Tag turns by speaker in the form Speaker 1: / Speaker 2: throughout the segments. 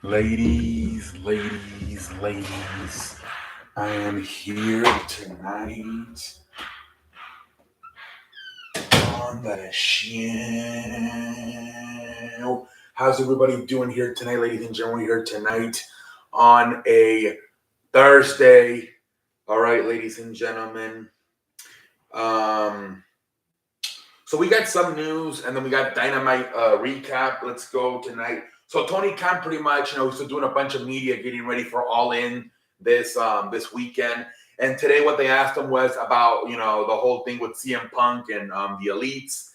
Speaker 1: Ladies, I am here tonight on the show. How's everybody doing here tonight, ladies and gentlemen? We're here tonight on a Thursday. All right, ladies and gentlemen. Um, so we got some news, and then we got Dynamite recap. Let's go tonight. So Tony Khan, pretty much, he's still doing a bunch of media, getting ready for All In this weekend. And today, what they asked him was about the whole thing with CM Punk and the Elites,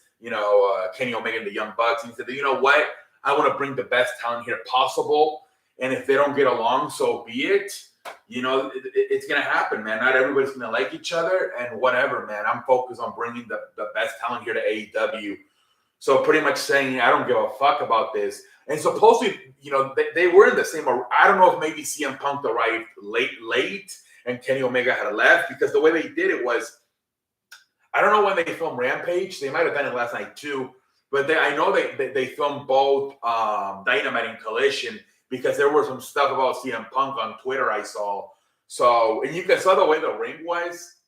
Speaker 1: Kenny Omega and the Young Bucks. And he said, you know what, I want to bring the best talent here possible, and if they don't get along, so be it. It's gonna happen, man. Not everybody's gonna like each other, and whatever, man. I'm focused on bringing the best talent here to AEW. So pretty much saying I don't give a fuck about this. And supposedly, they were in the same. I don't know if maybe CM Punk arrived late, and Kenny Omega had left, because the way they did it was, I don't know when they filmed Rampage. They might have done it last night too, but I know they filmed both Dynamite and Collision, because there was some stuff about CM Punk on Twitter I saw. So, and you can saw the way the ring was.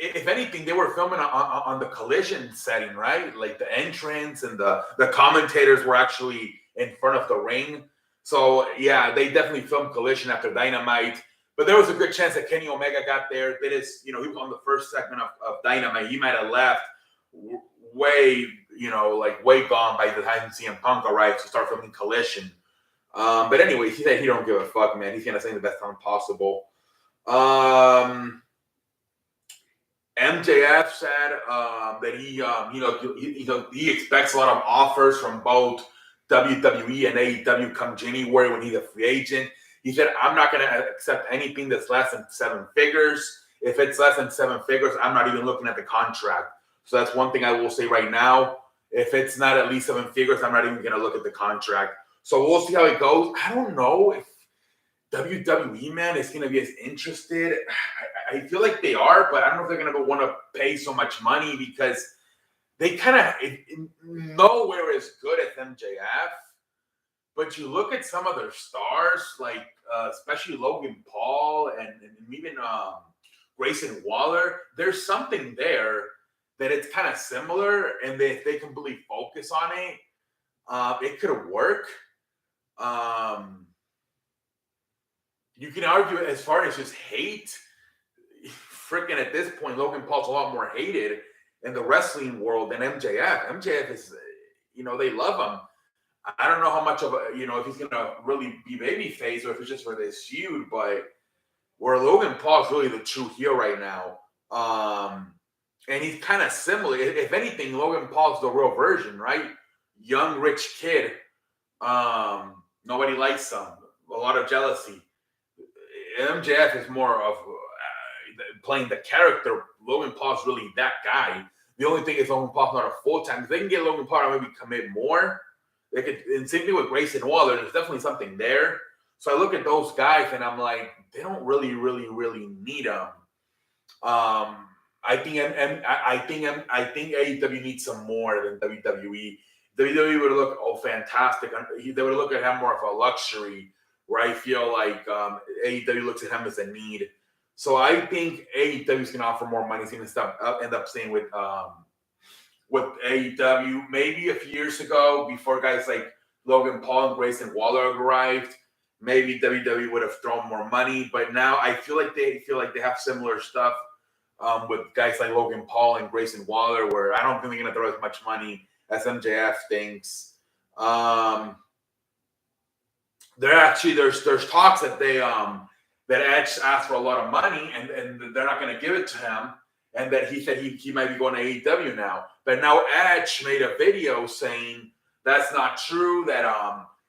Speaker 1: If anything, they were filming on the Collision setting, right? Like the entrance and the commentators were actually in front of the ring. So yeah, they definitely filmed Collision after Dynamite. But there was a good chance that Kenny Omega got there. Did his, he was on the first segment of Dynamite. He might have left way, way gone by the time CM Punk arrived to start filming Collision. But anyway, he said he don't give a fuck, man. He's gonna sing the best talent possible. MJF said that he expects a lot of offers from both WWE and AEW come January when he's a free agent. He said, I'm not going to accept anything that's less than 7 figures. If it's less than 7 figures, I'm not even looking at the contract. So that's one thing I will say right now. If it's not at least 7 figures, I'm not even going to look at the contract. So we'll see how it goes. I don't know if WWE, man, is going to be as interested. I feel like they are, but I don't know if they're going to want to pay so much money, because they kind of nowhere is good as MJF. But you look at some of their stars, like especially Logan Paul and even Grayson Waller. There's something there that it's kind of similar, and if they completely focus on it could work. You can argue as far as just hate. Freaking at this point, Logan Paul's a lot more hated in the wrestling world than MJF. MJF is, they love him. I don't know how much of if he's gonna really be babyface or if it's just for this feud, but where Logan Paul's really the true heel right now. And he's kind of similar. If anything, Logan Paul's the real version, right? Young, rich kid. Nobody likes him. A lot of jealousy. MJF is more of playing the character. Logan Paul's really that guy. The only thing is Logan Paul's not a full-time. If they can get Logan Paul to maybe commit more, they could. And same thing with Grayson Waller. There's definitely something there. So I look at those guys and I'm like, they don't really need them. I think AEW needs some more than WWE. WWE would look fantastic. They would look at him more of a luxury, where I feel like AEW looks at him as a need. So I think AEW is going to offer more money. He's going to end up staying with AEW. Maybe a few years ago, before guys like Logan Paul and Grayson Waller arrived, maybe WWE would have thrown more money. But now I feel like they have similar stuff with guys like Logan Paul and Grayson Waller, where I don't think they're going to throw as much money as MJF thinks. There's talks that that Edge asked for a lot of money and they're not going to give it to him, and that he said he might be going to AEW now. But now Edge made a video saying that's not true, that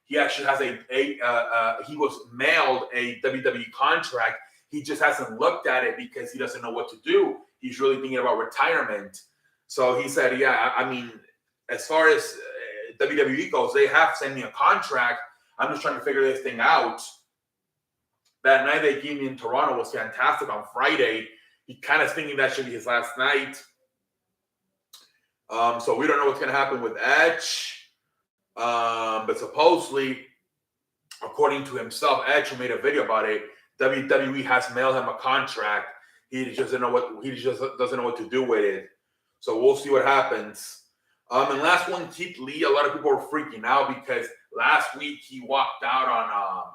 Speaker 1: he actually has he was mailed a WWE contract. He just hasn't looked at it because he doesn't know what to do. He's really thinking about retirement. So he said, yeah, I mean, as far as WWE goes, they have sent me a contract. I'm just trying to figure this thing out. That night they gave me in Toronto was fantastic on Friday. He kind of thinking that should be his last night. So we don't know what's going to happen with Edge. But supposedly according to himself, Edge, who made a video about it, WWE has mailed him a contract. He just doesn't know what to do with it. So we'll see what happens. And last one, Keith Lee. A lot of people were freaking out because last week he walked out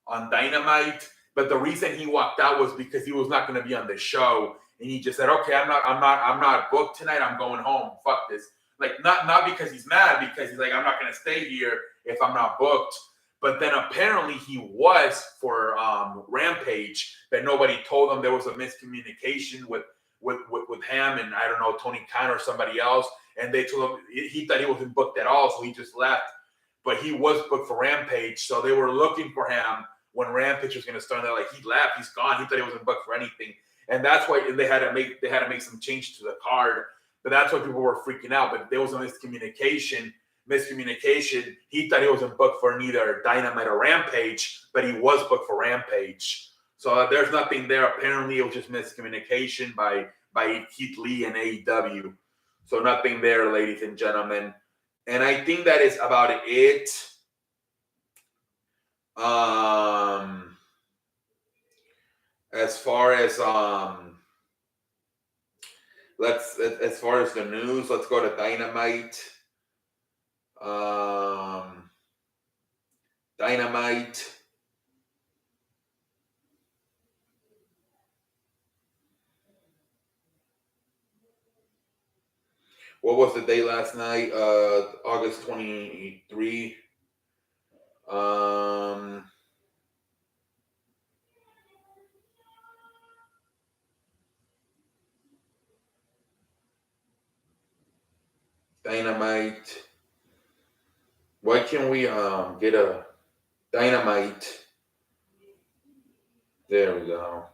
Speaker 1: on Dynamite, but the reason he walked out was because he was not going to be on the show, and he just said, "Okay, I'm not booked tonight. I'm going home. Fuck this." Like not because he's mad, because he's like, "I'm not going to stay here if I'm not booked." But then apparently he was for Rampage, but nobody told him. There was a miscommunication with him and I don't know, Tony Khan or somebody else, and they told him he thought he wasn't booked at all, so he just left. But he was booked for Rampage, so they were looking for him when Rampage was going to start. They're like, he left, he's gone. He thought he wasn't booked for anything, and that's why they had to make some change to the card. But that's why people were freaking out. But there was a miscommunication. He thought he wasn't booked for neither Dynamite or Rampage, but he was booked for Rampage. So there's nothing there. Apparently, it was just miscommunication by Keith Lee and AEW. So nothing there, ladies and gentlemen. And I think that is about it. As far as the news, let's go to Dynamite. Dynamite. What was the date last night? August 23. Dynamite. Why can't we get a Dynamite? There we go.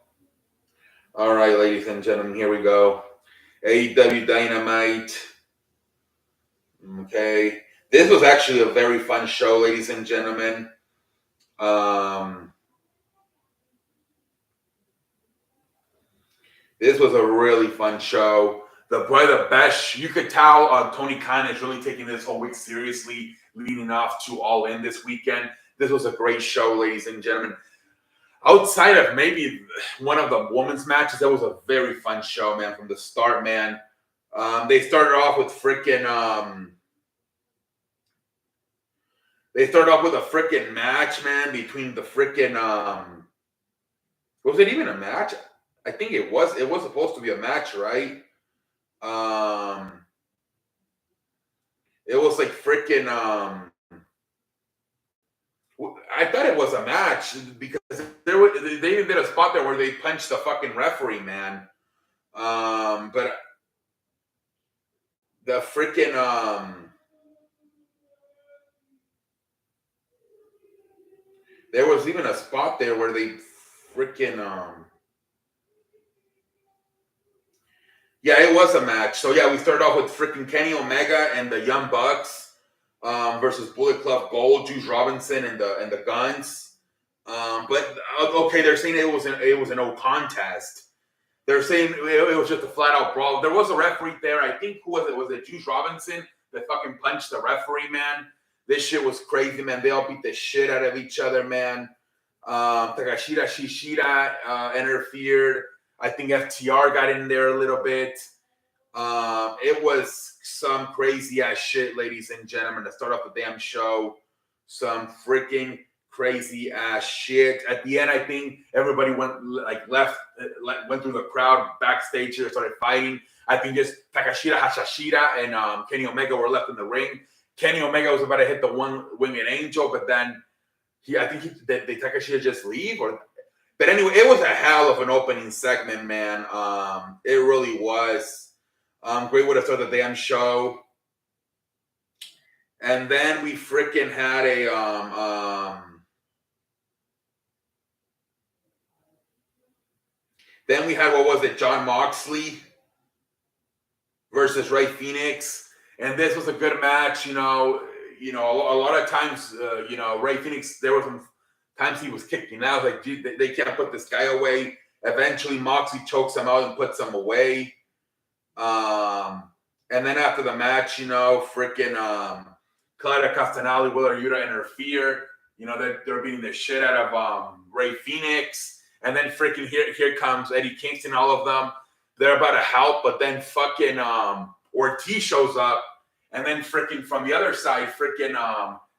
Speaker 1: All right, ladies and gentlemen, here we go. AEW Dynamite. Okay. This was actually a very fun show, ladies and gentlemen. This was a really fun show. Probably the best. You could tell Tony Khan is really taking this whole week seriously, leading off to All In this weekend. This was a great show, ladies and gentlemen. Outside of maybe one of the women's matches, that was a very fun show, man, from the start, man. They started off with They started off with a freaking match, man, between the freaking was it even a match? I think it was. It was supposed to be a match, right? It was like freaking I thought it was a match because they even did a spot there where they punched the fucking referee, man. But the freaking there was even a spot there where they freaking yeah, it was a match. So yeah, we started off with freaking Kenny Omega and the Young Bucks versus Bullet Club Gold, Juice Robinson and the Guns. But okay, they're saying it was an no contest. They're saying it was just a flat out brawl. There was a referee there. I think who was it? Was it Juice Robinson that fucking punched the referee, man? This shit was crazy, man. They all beat the shit out of each other, man. Takashita Shishida interfered. I think FTR got in there a little bit. It was some crazy ass shit, ladies and gentlemen, to start off the damn show. Some freaking crazy ass shit. At the end, I think everybody went through the crowd backstage here, started fighting. I think just Takashita Hashashida and Kenny Omega were left in the ring. Kenny Omega was about to hit the one-winged angel, but then did Takashita just leave? But anyway, it was a hell of an opening segment, man. It really was. Great way to start the damn show. And then we freaking had then we had, what was it, Jon Moxley versus Rey Fenix. And this was a good match, a lot of times, Rey Fenix, there were some times he was kicking out. Like, dude, they can't put this guy away. Eventually, Moxley chokes him out and puts him away. And then after the match, freaking Clara Castanelli, Wheeler Yuta interfere. You know, they're beating the shit out of Ray Phoenix. And then freaking here comes Eddie Kingston, all of them. They're about to help, but then fucking Ortiz shows up. And then freaking from the other side, freaking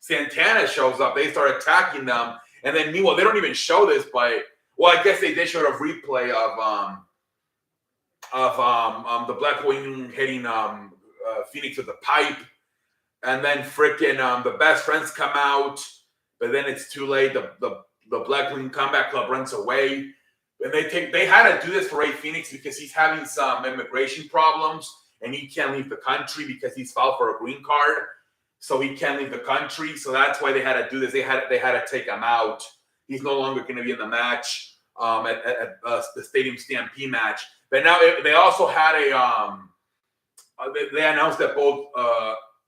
Speaker 1: Santana shows up. They start attacking them. And then meanwhile, they don't even show this, but well, I guess they did show a replay of the Black Wing hitting Phoenix with a pipe. And then freaking the best friends come out, but then it's too late. The Black Wing Combat Club runs away. And they had to do this for Ray Phoenix because he's having some immigration problems and he can't leave the country because he's filed for a green card. So he can't leave the country. So that's why they had to do this. They had to take him out. He's no longer going to be in the match at the Stadium Stampede match. But now they also had they announced that both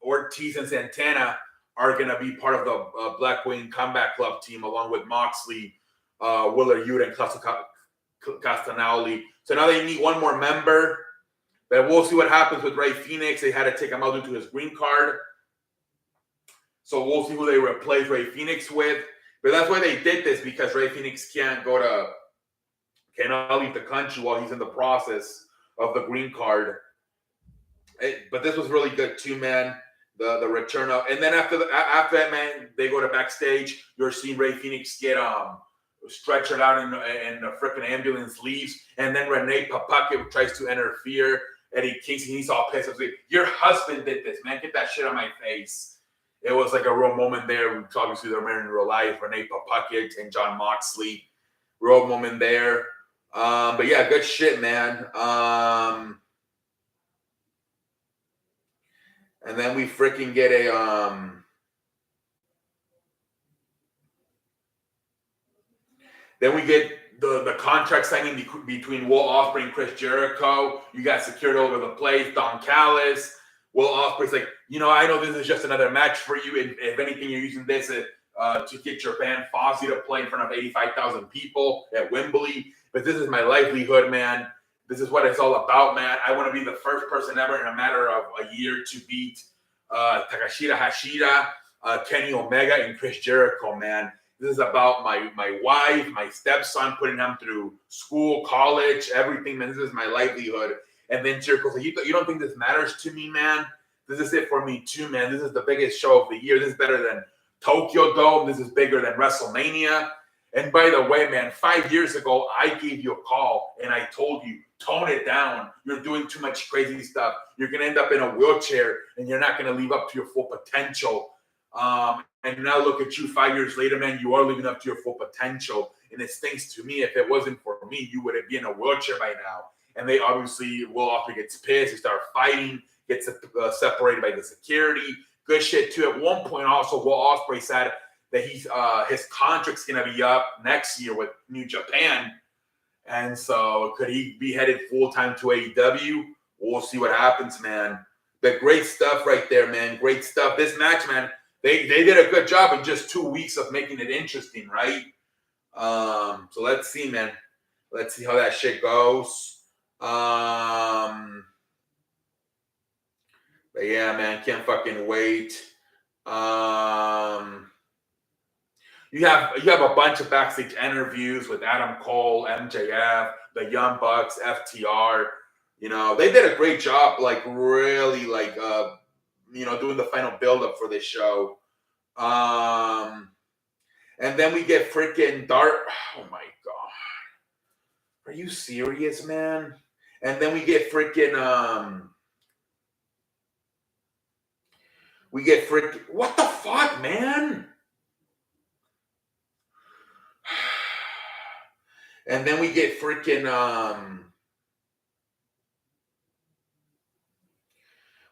Speaker 1: Ortiz and Santana are going to be part of the Black Wing Combat Club team along with Moxley, Wheeler Yuta, and Castagnoli. So now they need one more member. But we'll see what happens with Ray Phoenix. They had to take him out due to his green card. So we'll see who they replace Ray Phoenix with. But that's why they did this, because Ray Phoenix cannot leave the country while he's in the process of the green card. But this was really good too, man. The return of, and then after that, man, they go to backstage. You're seeing Ray Phoenix get stretchered out and the freaking ambulance leaves, and then Renee Paquette tries to interfere. Eddie Kingston, he's all pissed. Like, your husband did this, man. Get that shit on my face. It was like a real moment there. Obviously, they're married in real life. Renee Paquette and Jon Moxley. Real moment there. But yeah, good shit, man. And then we freaking get a then we get the contract signing between Will Ospreay and Chris Jericho. You got security all over the place. Don Callis. Will Ospreay's like, I know this is just another match for you. If anything, you're using this to get your band Fozzy to play in front of 85,000 people at Wembley. But this is my livelihood, man. This is what it's all about, man. I want to be the first person ever in a matter of a year to beat Takashita Hashida, Kenny Omega, and Chris Jericho, man. This is about my wife, my stepson, putting him through school, college, everything, man. This is my livelihood. And then Jericho's like, you don't think this matters to me, man? This is it for me too, man. This is the biggest show of the year. This is better than Tokyo Dome. This is bigger than WrestleMania. And by the way, man, 5 years ago, I gave you a call and I told you, tone it down. You're doing too much crazy stuff. You're going to end up in a wheelchair and you're not going to live up to your full potential. And now look at you 5 years later, man, you are living up to your full potential. And it stinks to me. If it wasn't for me, you would be in a wheelchair by now. And they obviously, Will Ospreay gets pissed. They start fighting, gets separated by the security. Good shit too. At one point also, Will Ospreay said that his contract's going to be up next year with New Japan. And so could he be headed full-time to AEW? We'll see what happens, man. But great stuff right there, man. Great stuff. This match, man, they did a good job in just 2 weeks of making it interesting, right? So let's see, man. Let's see how that shit goes. But yeah, man, can't fucking wait. You have a bunch of backstage interviews with Adam Cole, MJF, the Young Bucks, FTR. They did a great job, like really, like doing the final build-up for this show. And then we get freaking Dart. Oh my god, are you serious, man? And then we get freaking what the fuck, man? And then we get freaking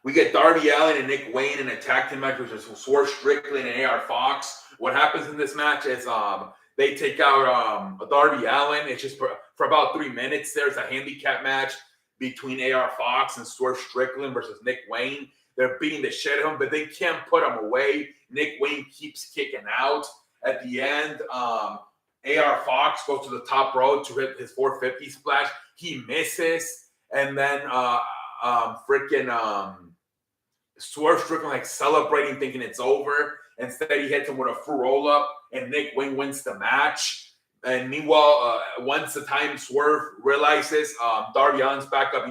Speaker 1: we get Darby Allin and Nick Wayne in a tag team match, which is Swerve Strickland and AR Fox. What happens in this match is they take out Darby Allin. It's just for about 3 minutes. There's a handicap match between AR Fox and Swerve Strickland versus Nick Wayne. They're beating the shit out of him, but they can't put him away. Nick Wayne keeps kicking out. At the end, AR Fox goes to the top rope to hit his 450 splash. He misses. And then freaking Swerve Strickland like celebrating, thinking it's over. Instead, he hits him with a full roll-up, and Nick Wayne wins the match. And meanwhile, once the time Swerve realizes Darby Allin's back up,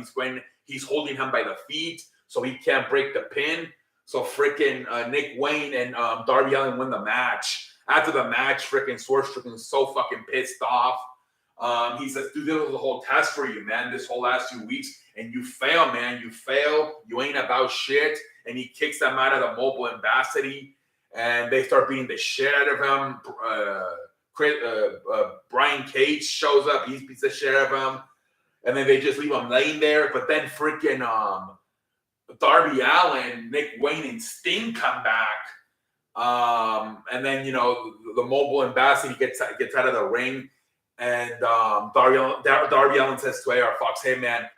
Speaker 1: he's holding him by the feet, so he can't break the pin. So freaking Nick Wayne and Darby Allin win the match. After the match, freaking Swerve Strickland's so fucking pissed off. He says, dude, this was a whole test for you, man, this whole last 2 weeks. And you fail, man. You fail. You ain't about shit. And he kicks them out of the Mobile Ambassador. And they start beating the shit out of him. Brian Cage shows up. He beats the shit out of him. And then they just leave him laying there. But then freaking Darby Allin, Nick Wayne, and Sting come back. And then, the Mobile Ambassador gets out of the ring. And Darby Allin says to AR Fox, hey, man,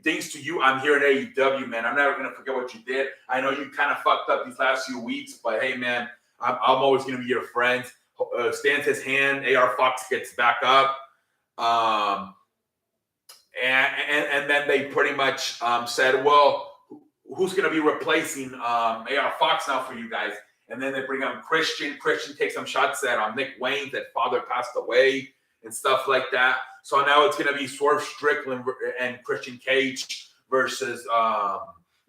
Speaker 1: thanks to you, I'm here in AEW, man. I'm never going to forget what you did. I know you kind of fucked up these last few weeks, but hey, man, I'm always going to be your friend. Stands his hand. AR Fox gets back up. And then they pretty much said, well, who's going to be replacing AR Fox now for you guys? And then they bring on Christian. Christian takes some shots at Nick Wayne, that father passed away and stuff like that. So now it's going to be Swerve Strickland and Christian Cage versus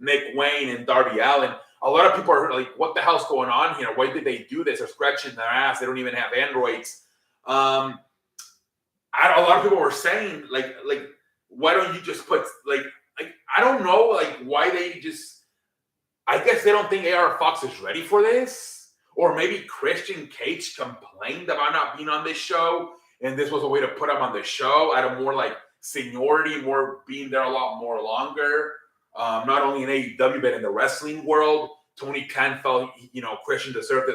Speaker 1: Nick Wayne and Darby Allin. A lot of people are like, what the hell's going on here? Why did they do this? They're scratching their ass. They don't even have androids. A lot of people were saying, like, why don't you just put, like I don't know, like, why they just, I guess they don't think AR Fox is ready for this. Or maybe Christian Cage complained about not being on this show, and this was a way to put him on the show at a more like seniority, more being there a lot more longer. Not only in AEW, but in the wrestling world. Tony Khan felt, Christian deserved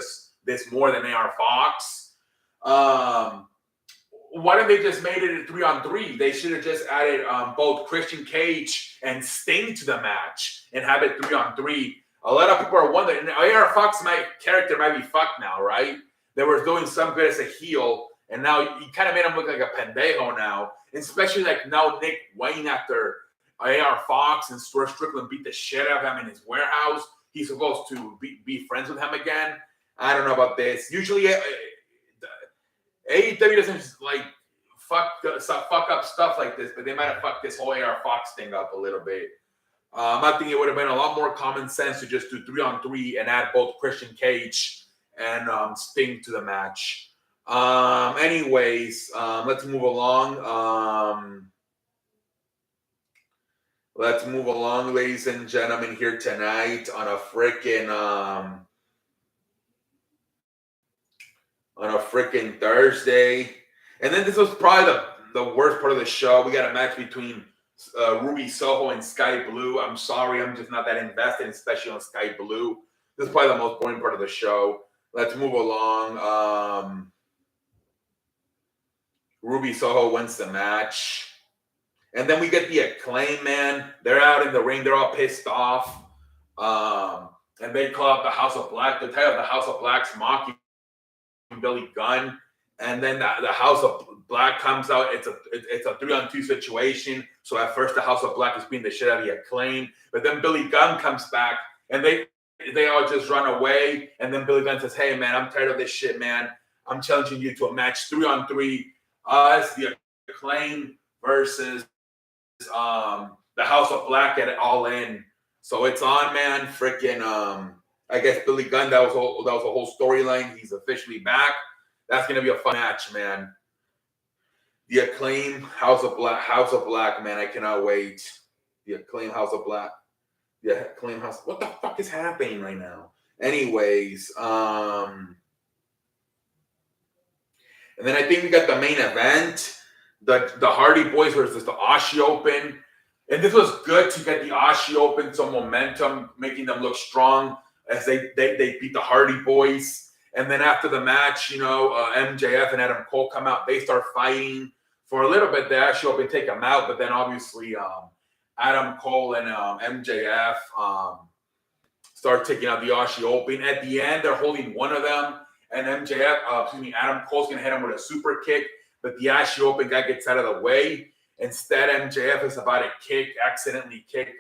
Speaker 1: this more than AR Fox. Why didn't they just made it a 3-on-3? They should have just added both Christian Cage and Sting to the match and have it 3-on-3. A lot of people are wondering, AR Fox character might be fucked now, right? They were doing some good as a heel, and now you kind of made him look like a pendejo now. Especially like now Nick Wayne, after AR Fox and Swerve Strickland beat the shit out of him in his warehouse, he's supposed to be friends with him again. I don't know about this. Usually AEW doesn't like fuck up stuff like this, but they might have fucked this whole AR Fox thing up a little bit. I think it would have been a lot more common sense to just do 3-on-3 and add both Christian Cage and Sting to the match. Anyways, let's move along. Let's move along, ladies and gentlemen, here tonight on a freaking Thursday. And then this was probably the worst part of the show. We got a match between Ruby Soho and Sky Blue. I'm sorry, I'm just not that invested, especially on Sky Blue. This is probably the most boring part of the show. Let's move along. Ruby Soho wins the match. And then we get the Acclaim, man. They're out in the ring. They're all pissed off. And they call out the House of Black. The title of the House of Black's mocking Billy Gunn. And then the House of Black comes out. It's a 3-on-2 situation. So at first the House of Black is beating the shit out of the Acclaim. But then Billy Gunn comes back. And they all just run away. And then Billy Gunn says, hey, man, I'm tired of this shit, man. I'm challenging you to a match 3-on-3. Us, the Acclaim versus the House of Black at All In. So it's on, man. Freaking I guess Billy Gunn, that was a whole storyline. He's officially back. That's gonna be a fun match, man. The Acclaim House of Black, man. I cannot wait. The Acclaim House of Black. The Acclaim House. What the fuck is happening right now? Anyways, and then I think we got the main event. The Hardy Boys versus the Aussie Open. And this was good to get the Aussie Open some momentum, making them look strong as they beat the Hardy Boys. And then after the match, MJF and Adam Cole come out. They start fighting. For a little bit, the Aussie Open take them out. But then obviously Adam Cole and MJF start taking out the Aussie Open. At the end, they're holding one of them. And Adam Cole's going to hit him with a super kick. But the Aussie Open guy gets out of the way. Instead, MJF is about to accidentally kick.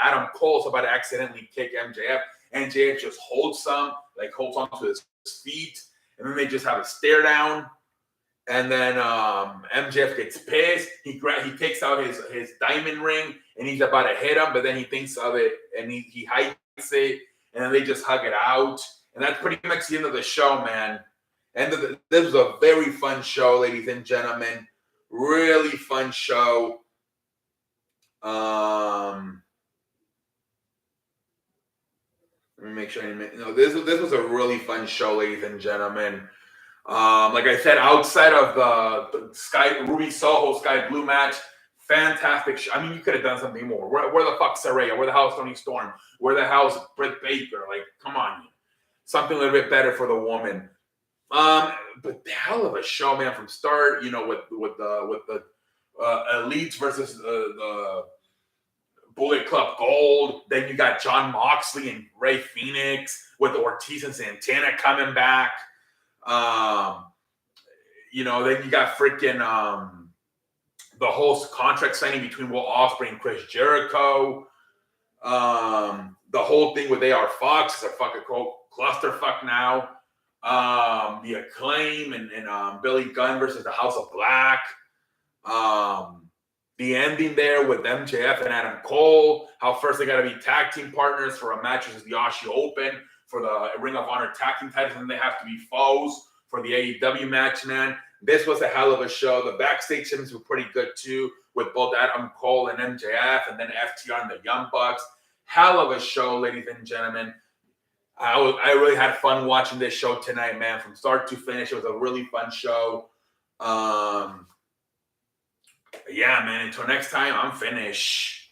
Speaker 1: Adam Cole's about to accidentally kick MJF. MJF just holds onto his feet, and then they just have a stare down. And then MJF gets pissed. He takes out his diamond ring and he's about to hit him, but then he thinks of it and he hikes it, and then they just hug it out. And that's pretty much the end of the show, man. This was a very fun show, ladies and gentlemen. Really fun show. Let me make sure. This was a really fun show, ladies and gentlemen. Like I said, outside of the Sky Ruby Soho Sky Blue match, fantastic. I mean, you could have done something more. Where the fuck Saraya? Where the hell's Toni Storm? Where the hell's Britt Baker? Like, come on, something a little bit better for the woman. But hell of a show, man, from start. With the Elites versus the Bullet Club Gold. Then you got Jon Moxley and Rey Fenix with Ortiz and Santana coming back. Then you got freaking the whole contract signing between Will Ospreay and Chris Jericho. The whole thing with AR Fox is a fucking clusterfuck now. The Acclaim and Billy Gunn versus the House of Black. The ending there with MJF and Adam Cole. How first they got to be tag team partners for a match versus the Aussie Open for the Ring of Honor tag team titles, and they have to be foes for the AEW match, man. This was a hell of a show. The backstage segments were pretty good, too, with both Adam Cole and MJF, and then FTR and the Young Bucks. Hell of a show, ladies and gentlemen. I really had fun watching this show tonight, man. From start to finish, it was a really fun show. Yeah, man, until next time, I'm finished.